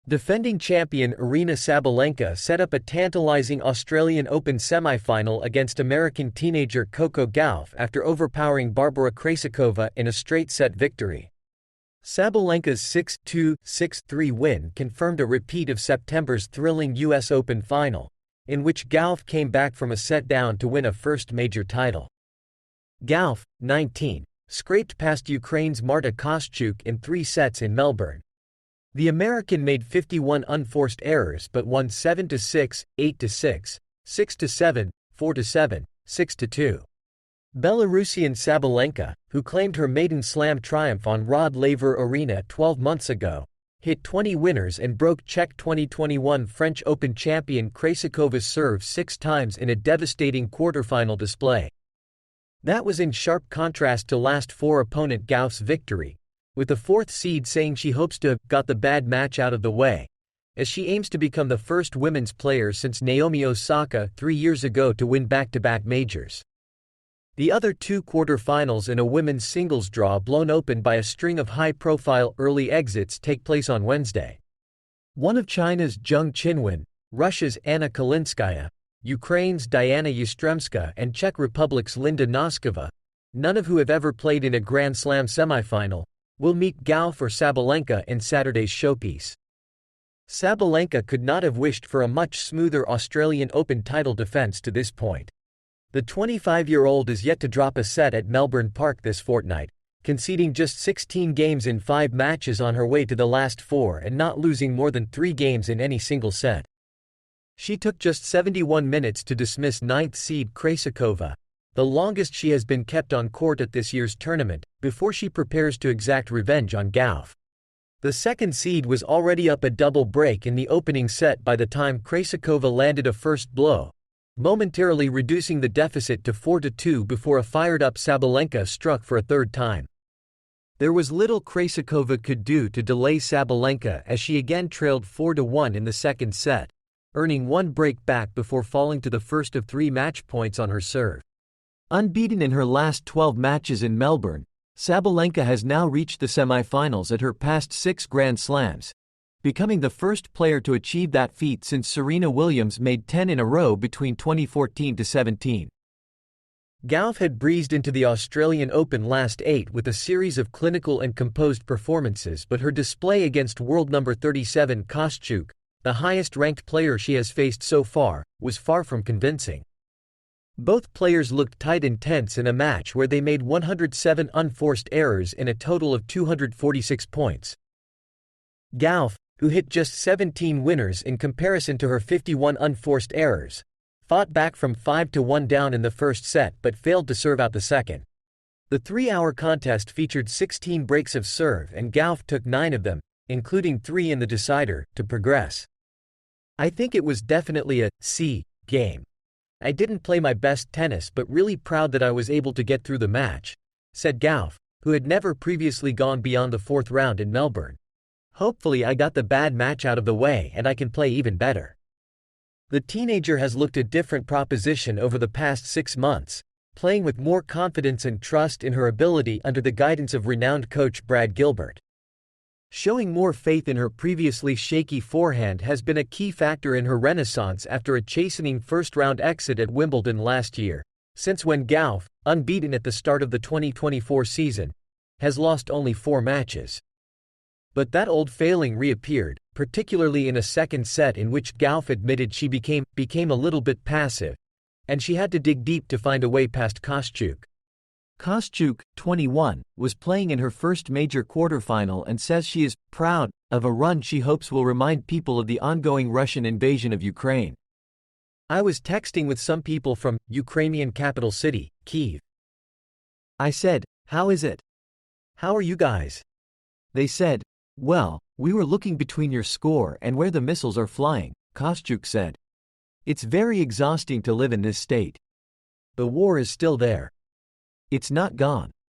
Defending champion Aryna Sabalenka set up a tantalizing Australian Open semi-final against American teenager Coco Gauff after overpowering Barbora Krejcikova in a straight-set victory. Sabalenka's 6-2, 6-3 win confirmed a repeat of September's thrilling US Open final, in which Gauff came back from a set down to win a first major title. Gauff, 19, scraped past Ukraine's Marta Kostyuk in 3 sets in Melbourne. The American made 51 unforced errors but won 7-6, 8-6, 6-7, 4-7, 6-2. Belarusian Sabalenka, who claimed her maiden slam triumph on Rod Laver Arena 12 months ago, hit 20 winners and broke Czech 2021 French Open champion Krejcikova's serve 6 times in a devastating quarterfinal display. That was in sharp contrast to last 4 opponent Gauff's victory, with the 4th seed saying she hopes to have got the bad match out of the way, as she aims to become the first women's player since Naomi Osaka 3 years ago to win back-to-back majors. The other 2 quarterfinals in a women's singles draw blown open by a string of high-profile early exits take place on Wednesday. One of China's Zheng Qinwen, Russia's Anna Kalinskaya, Ukraine's Diana Yastremska and Czech Republic's Linda Noskova, none of who have ever played in a Grand Slam semifinal, will meet Gauff or Sabalenka in Saturday's showpiece. Sabalenka could not have wished for a much smoother Australian Open title defense to this point. The 25-year-old is yet to drop a set at Melbourne Park this fortnight, conceding just 16 games in 5 matches on her way to the last 4 and not losing more than 3 games in any single set. She took just 71 minutes to dismiss 9th seed Krejcikova, the longest she has been kept on court at this year's tournament, before she prepares to exact revenge on Gauff. The 2nd seed was already up a double break in the opening set by the time Krejcikova landed a first blow, momentarily reducing the deficit to 4-2 before a fired-up Sabalenka struck for a 3rd time. There was little Krejcikova could do to delay Sabalenka as she again trailed 4-1 in the 2nd set, earning 1 break back before falling to the first of 3 match points on her serve. Unbeaten in her last 12 matches in Melbourne, Sabalenka has now reached the semi-finals at her past 6 Grand Slams, becoming the first player to achieve that feat since Serena Williams made 10 in a row between 2014-17. Gauff had breezed into the Australian Open last 8 with a series of clinical and composed performances, but her display against world number 37 Kostyuk, the highest-ranked player she has faced so far, was far from convincing. Both players looked tight and tense in a match where they made 107 unforced errors in a total of 246 points. Gauff, who hit just 17 winners in comparison to her 51 unforced errors, fought back from 5-1 down in the first set but failed to serve out the second. The 3-hour contest featured 16 breaks of serve and Gauff took 9 of them, including 3 in the decider, to progress. "I think it was definitely a C game. I didn't play my best tennis but really proud that I was able to get through the match," said Gauff, who had never previously gone beyond the 4th round in Melbourne. "Hopefully I got the bad match out of the way and I can play even better." The teenager has looked a different proposition over the past 6 months, playing with more confidence and trust in her ability under the guidance of renowned coach Brad Gilbert. Showing more faith in her previously shaky forehand has been a key factor in her renaissance after a chastening first-round exit at Wimbledon last year, since when Gauff, unbeaten at the start of the 2024 season, has lost only 4 matches. But that old failing reappeared, particularly in a 2nd set in which Gauff admitted she became a little bit passive, and she had to dig deep to find a way past Kostyuk. Kostyuk, 21, was playing in her first major quarterfinal and says she is proud of a run she hopes will remind people of the ongoing Russian invasion of Ukraine. "I was texting with some people from Ukrainian capital city, Kyiv. I said, 'How is it? How are you guys?' They said, 'Well, we were looking between your score and where the missiles are flying,'" Kostyuk said. "It's very exhausting to live in this state. The war is still there. It's not gone."